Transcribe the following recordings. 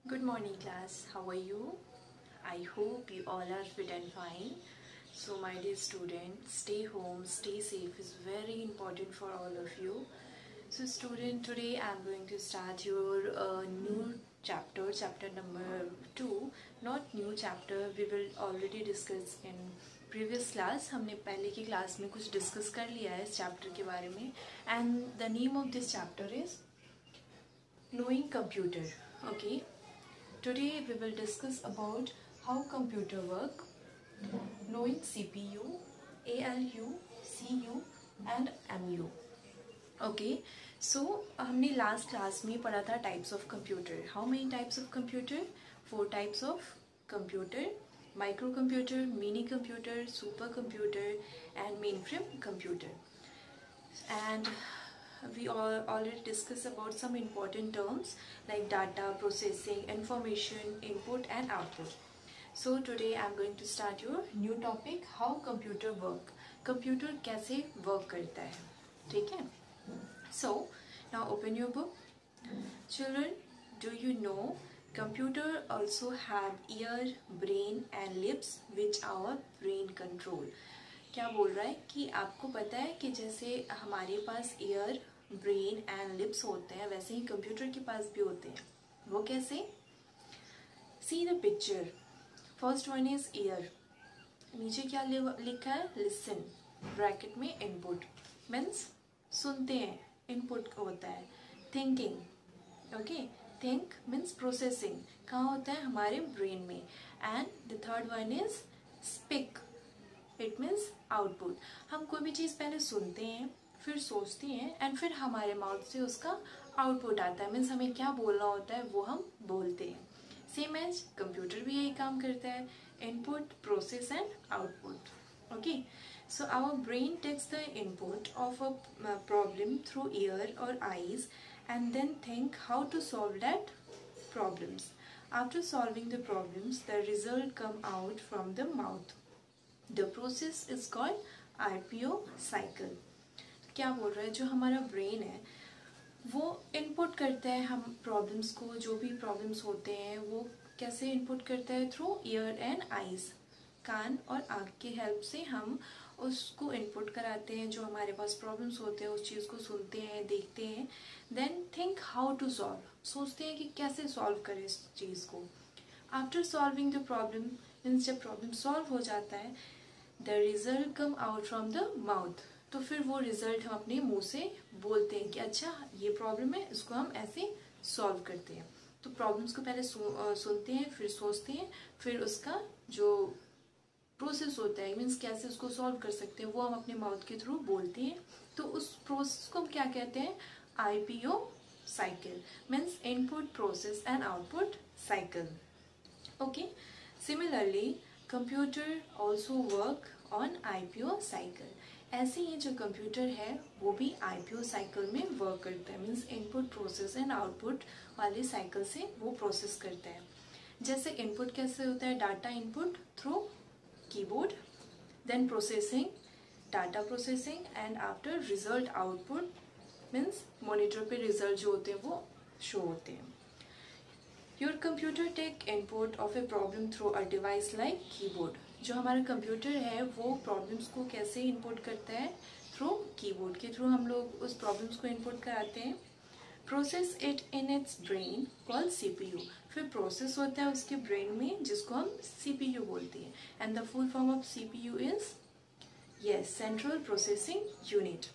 Good morning class, how are you? I hope you all are fit and fine. So my dear students, stay home, stay safe is very important for all of you. So student, today I am going to start your new chapter, chapter number 2. Not new chapter, we will already discuss in previous class. हमने पहले की class में कुछ discuss कर लिया है इस chapter के बारे में. And the name of this chapter is Knowing Computer. Okay. Today we will discuss about how computer work, knowing CPU, ALU, CU and MU. Okay, so हमने last class में पढ़ा था types of computer. How many types of computer? 4 types of computer: microcomputer, mini computer, supercomputer and mainframe computer. And we already discussed about some important terms like data, processing, information, input and output. So today I am going to start your new topic, how computer work. Computer कैसे work करता है, ठीक है? So now open your book. Children, do you know computer also have ear, brain and lips which our brain control. क्या बोल रहा है कि आपको पता है कि जैसे हमारे पास ईयर, ब्रेन एंड लिप्स होते हैं वैसे ही कंप्यूटर के पास भी होते हैं. वो कैसे? See the picture. First one is year. नीचे क्या लिखा है? लिसन, ब्रैकेट में इनपुट मीन्स सुनते हैं, इनपुट होता है. Thinking, okay, think means processing, कहाँ होता है? हमारे ब्रेन में. And the third one is speak, it means output. हम कोई भी चीज़ पहले सुनते हैं, फिर सोचते हैं एंड फिर हमारे माउथ से उसका आउटपुट आता है. मीन्स हमें क्या बोलना होता है वो हम बोलते हैं. सेम एज कंप्यूटर भी यही काम करता है, input, process and output. Okay, so our brain takes the input of a problem through ear और eyes and then think how to solve that problems. After solving the problems the result come out from the mouth. The process is called IPO cycle. क्या बोल रहा है? जो हमारा brain है वो input करता है हम प्रॉब्लम्स को, जो भी प्रॉब्लम्स होते हैं वो कैसे इनपुट करता है? थ्रू ईयर एंड आईज, कान और आँख की हेल्प से हम उसको इनपुट कराते हैं. जो हमारे पास प्रॉब्लम्स होते हैं उस चीज़ को सुनते हैं, देखते हैं. Then think how to solve, सोचते हैं कि कैसे सॉल्व करें इस चीज़ को. After solving the problem means जब प्रॉब्लम सॉल्व हो जाता है, the result come out from the mouth. तो फिर वो रिजल्ट हम अपने मुंह से बोलते हैं कि अच्छा ये प्रॉब्लम है, इसको हम ऐसे सॉल्व करते हैं. तो प्रॉब्लम्स को पहले सुनते हैं, फिर सोचते हैं, फिर उसका जो प्रोसेस होता है मीन्स कैसे उसको सॉल्व कर सकते हैं वो हम अपने माउथ के थ्रू बोलते हैं. तो उस प्रोसेस को हम क्या कहते हैं? IPO cycle means input, process and output cycle. Okay, similarly computer also work on IPO cycle. ऐसे ही जो कंप्यूटर है वो भी IPO साइकिल में वर्क करता है. Means input, process and output वाले साइकिल से वो प्रोसेस करता है. जैसे इनपुट कैसे होता है? Data input through keyboard, then processing, data processing and after result output means monitor पे रिजल्ट जो होते हैं वो शो होते हैं. Your computer take input of a problem through a device like keyboard. जो हमारा कंप्यूटर है वो प्रॉब्लम्स को कैसे इनपुट करता है? थ्रू कीबोर्ड के थ्रू हम लोग उस प्रॉब्लम्स को इनपुट कराते हैं. Process it in its brain called CPU. फिर प्रोसेस होता है उसके ब्रेन में जिसको हम CPU बोलते हैं. And the full form of CPU is yes central processing unit.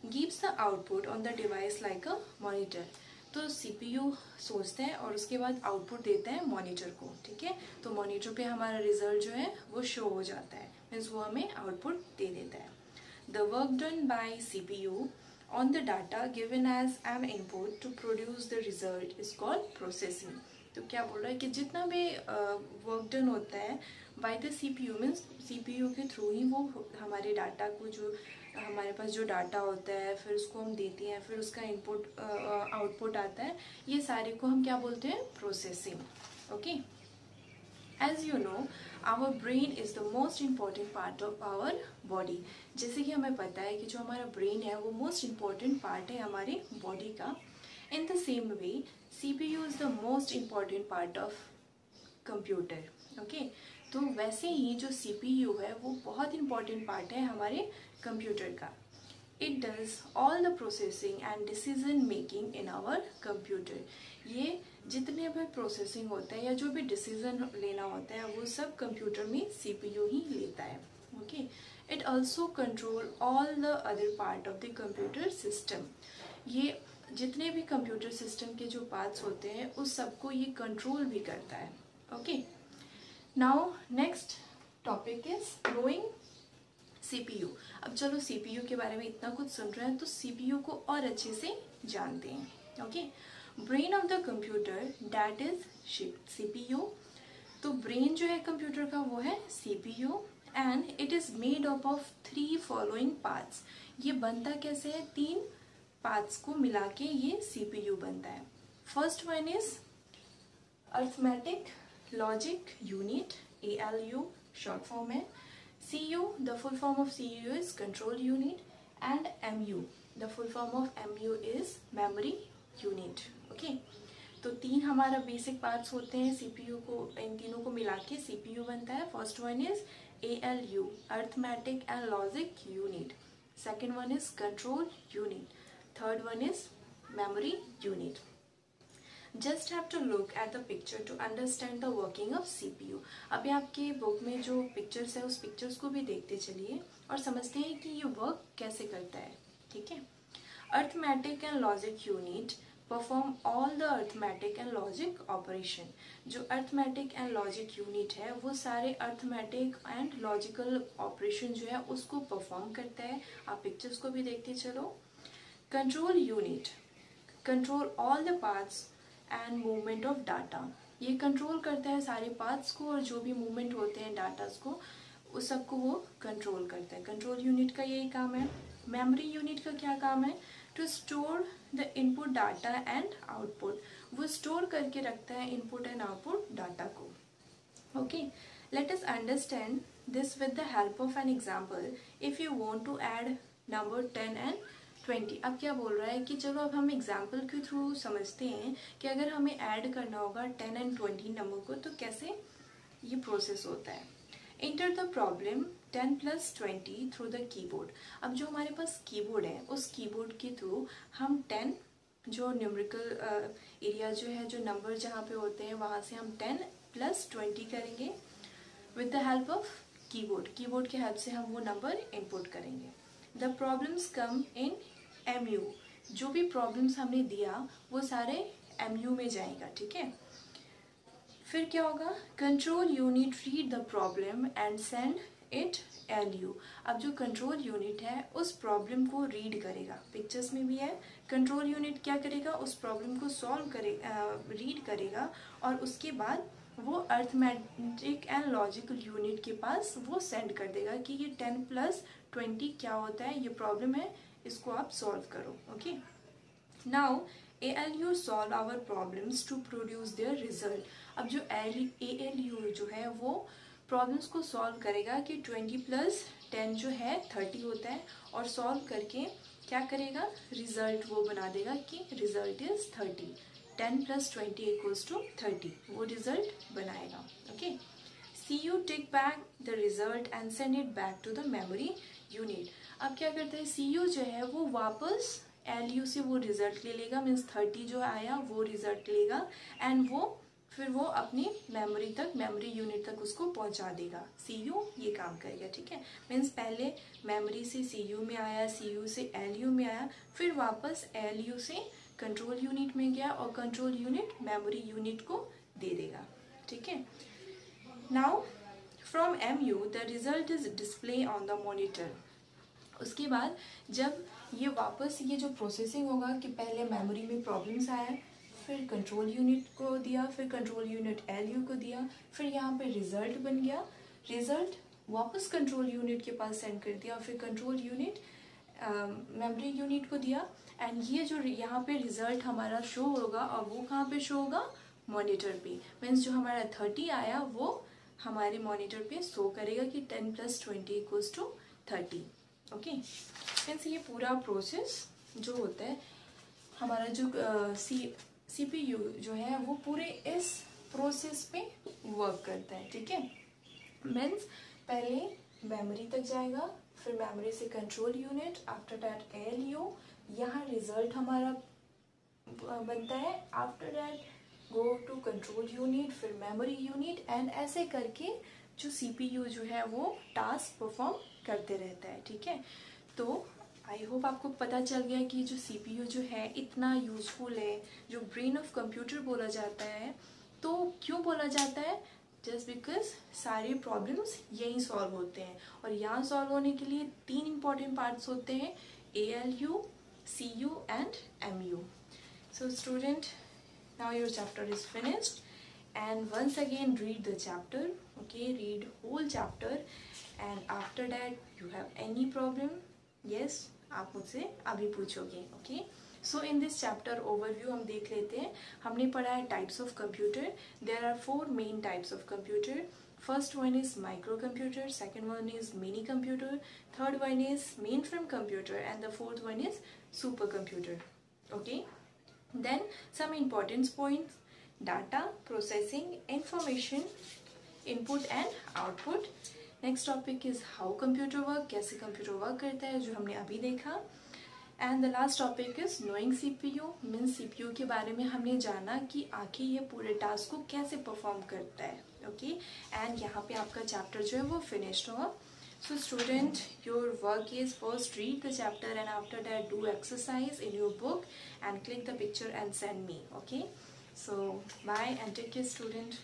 Gives the output on the device like a monitor. तो CPU सोचते हैं और उसके बाद आउटपुट देता है मॉनिटर को. ठीक है, तो मॉनिटर पे हमारा रिजल्ट जो है वो शो हो जाता है, मीन्स वो हमें आउटपुट दे देता है. The work done by CPU on the data given as an input to produce the result is called processing. तो क्या बोल रहा है कि जितना भी वर्क डन होता है by the CPU means CPU के थ्रू ही वो हमारे डाटा को, जो हमारे पास जो डाटा होता है फिर उसको हम देते हैं, फिर उसका इनपुट आउटपुट आता है, ये सारे को हम क्या बोलते हैं? Processing. Okay, as you know our brain is the most important part of our body. जैसे कि हमें पता है कि जो हमारा ब्रेन है वो मोस्ट इम्पॉर्टेंट पार्ट है हमारी बॉडी का. In the same way, CPU is the most important part of computer. Okay, तो वैसे ही जो CPU है वो बहुत important part है हमारे computer का. It does all the processing and decision making in our computer. ये जितने भी प्रोसेसिंग होता है या जो भी डिसीजन लेना होता है वो सब कंप्यूटर में CPU ही लेता है. Okay, it also control all the other part of the computer system. ये जितने भी कंप्यूटर सिस्टम के जो पार्ट्स होते हैं उस सबको ये कंट्रोल भी करता है. Okay, now next topic is knowing CPU. अब चलो CPU के बारे में इतना कुछ सुन रहे हैं तो CPU को और अच्छे से जानते हैं. Okay, brain of the computer that is CPU. तो ब्रेन जो है कंप्यूटर का वो है CPU and it is made up of 3 following parts. ये बनता कैसे है? 3 पार्ट्स को मिला के ये CPU बनता है. First one is arithmetic logic unit, ALU short form है. CU, the full form of CU is control unit, and MU, the full form of MU is memory unit. Okay, तो 3 हमारा basic parts होते हैं CPU को, इन तीनों को मिला के CPU बनता है. First one is ALU, arithmetic and logic unit. Second one is control unit. Third one is memory unit. Just have to look at the picture to understand the working of CPU. अभी आपके book में जो pictures है उस pictures को भी देखते चलिए और समझते हैं कि ये वर्क कैसे करता है. ठीक है, arithmetic and logic unit perform all the arithmetic and logic operation. जो अर्थमेटिक एंड लॉजिक यूनिट है वो सारे अर्थमेटिक एंड लॉजिकल ऑपरेशन जो है उसको परफॉर्म करता है. आप पिक्चर्स को भी देखते चलो. Control unit control all the parts and movement of data. ये कंट्रोल करता है सारे पार्ट्स को और जो भी मूवमेंट होते हैं डाटास को उस सबको वो कंट्रोल करता है. कंट्रोल यूनिट का यही काम है. मेमोरी यूनिट का क्या काम है? To store the input data and output. वो स्टोर करके रखता है इनपुट एंड आउटपुट डाटा को. Okay, let us understand this with the help of an example. If you want to add number 10 and 20. अब क्या बोल रहा है कि चलो अब हम एग्जाम्पल के थ्रू समझते हैं कि अगर हमें ऐड करना होगा 10 एंड 20 नंबर को तो कैसे ये प्रोसेस होता है. Enter the problem 10 + 20 through the keyboard. अब जो हमारे पास कीबोर्ड है उस कीबोर्ड के थ्रू हम 10 जो न्यूमेरिकल एरिया जो है जो नंबर जहाँ पे होते हैं वहाँ से हम 10 + 20 करेंगे with the help of keyboard. Keyboard के हेल्प से हम वो नंबर इनपुट करेंगे. The problems come in MU. जो भी प्रॉब्लम्स हमने दिया वो सारे MU में जाएगा. ठीक है, फिर क्या होगा? Control unit read the problem and send it LU. अब जो कंट्रोल यूनिट है उस प्रॉब्लम को रीड करेगा. पिक्चर्स में भी है. कंट्रोल यूनिट क्या करेगा? उस प्रॉब्लम को सॉल्व करेगा, रीड करेगा और उसके बाद वो अर्थमेटिक एंड लॉजिकल यूनिट के पास वो सेंड कर देगा कि ये 10 + 20 क्या होता है, ये प्रॉब्लम है, इसको आप सॉल्व करो. Okay, now ALU solve our problems to produce their result. अब जो ALU जो है वो प्रॉब्लम्स को सॉल्व करेगा कि 20 + 10 जो है 30 होता है और सॉल्व करके क्या करेगा? रिजल्ट वो बना देगा कि रिजल्ट इज 30. 10 + 20 = 30. वो रिजल्ट बनाएगा. Okay, CU take back the result and send it back to the memory unit. अब क्या करता है? CU जो है वो वापस LU से वो रिजल्ट ले लेगा. मीन्स 30 जो आया वो रिजल्ट लेगा एंड वो फिर वो अपनी मेमोरी तक, मेमोरी यूनिट तक उसको पहुंचा देगा. CU ये काम करेगा. ठीक है, मीन्स पहले मेमोरी से CU में आया, CU से LU में आया, फिर वापस LU से कंट्रोल यूनिट में गया और कंट्रोल यूनिट मेमोरी यूनिट को दे देगा. ठीक है, now from MU the result is display on the monitor. उसके बाद जब ये वापस ये जो प्रोसेसिंग होगा कि पहले मेमोरी में प्रॉब्लम्स आया, फिर कंट्रोल यूनिट को दिया, फिर कंट्रोल यूनिट LU को दिया, फिर यहाँ पे रिजल्ट बन गया. रिजल्ट वापस कंट्रोल यूनिट के पास सेंड कर दिया, फिर कंट्रोल यूनिट मेमोरी यूनिट को दिया एंड ये जो यहाँ पे रिजल्ट हमारा शो होगा और वो कहाँ पे शो होगा? मॉनिटर पे. मीन्स जो हमारा 30 आया वो हमारे मॉनिटर पे शो करेगा कि 10 + 20 = 30. ओके, मीन्स ये पूरा प्रोसेस जो होता है हमारा जो CPU जो है वो पूरे इस प्रोसेस पे वर्क करता है, ठीक है। मीन्स पहले मेमोरी तक जाएगा, फिर मेमोरी से control unit, after that ALU, यहाँ रिजल्ट हमारा बनता है, after that go to control unit, फिर मेमोरी यूनिट, एंड ऐसे करके जो CPU जो है वो टास्क परफॉर्म करते रहता है, ठीक है। तो आई होप आपको पता चल गया कि जो CPU जो है इतना यूजफुल है, जो ब्रेन ऑफ कंप्यूटर बोला जाता है। तो क्यों बोला जाता है? जस्ट बिकॉज सारे प्रॉब्लम्स यहीं सॉल्व होते हैं, और यहाँ सॉल्व होने के लिए 3 इंपॉर्टेंट पार्ट्स होते हैं, ALU, CU and MU. So student, now your chapter is finished, and once again read the chapter, okay, read whole chapter, and after that you have any problem, yes, आप मुझसे अभी पूछोगे, okay. So in this chapter overview हम देख लेते हैं। हमने पढ़ा है types of computer. There are 4 main types of computer. First one is microcomputer, second one is mini computer, third one is mainframe computer, and the fourth one is supercomputer, okay. Then some important points: data, processing, information, input and output. Next topic is how computer work, कैसे computer work करता है, जो हमने अभी देखा। And the last topic is knowing CPU, means CPU के बारे में हमने जाना कि आखिर ये पूरे टास्क को कैसे परफॉर्म करता है, ओके। एंड यहाँ पे आपका चैप्टर जो है वो फिनिश्ड हुआ। So student, your work is first read the chapter, and after that do exercise in your book and click the picture and send me, okay. So bye and take care student.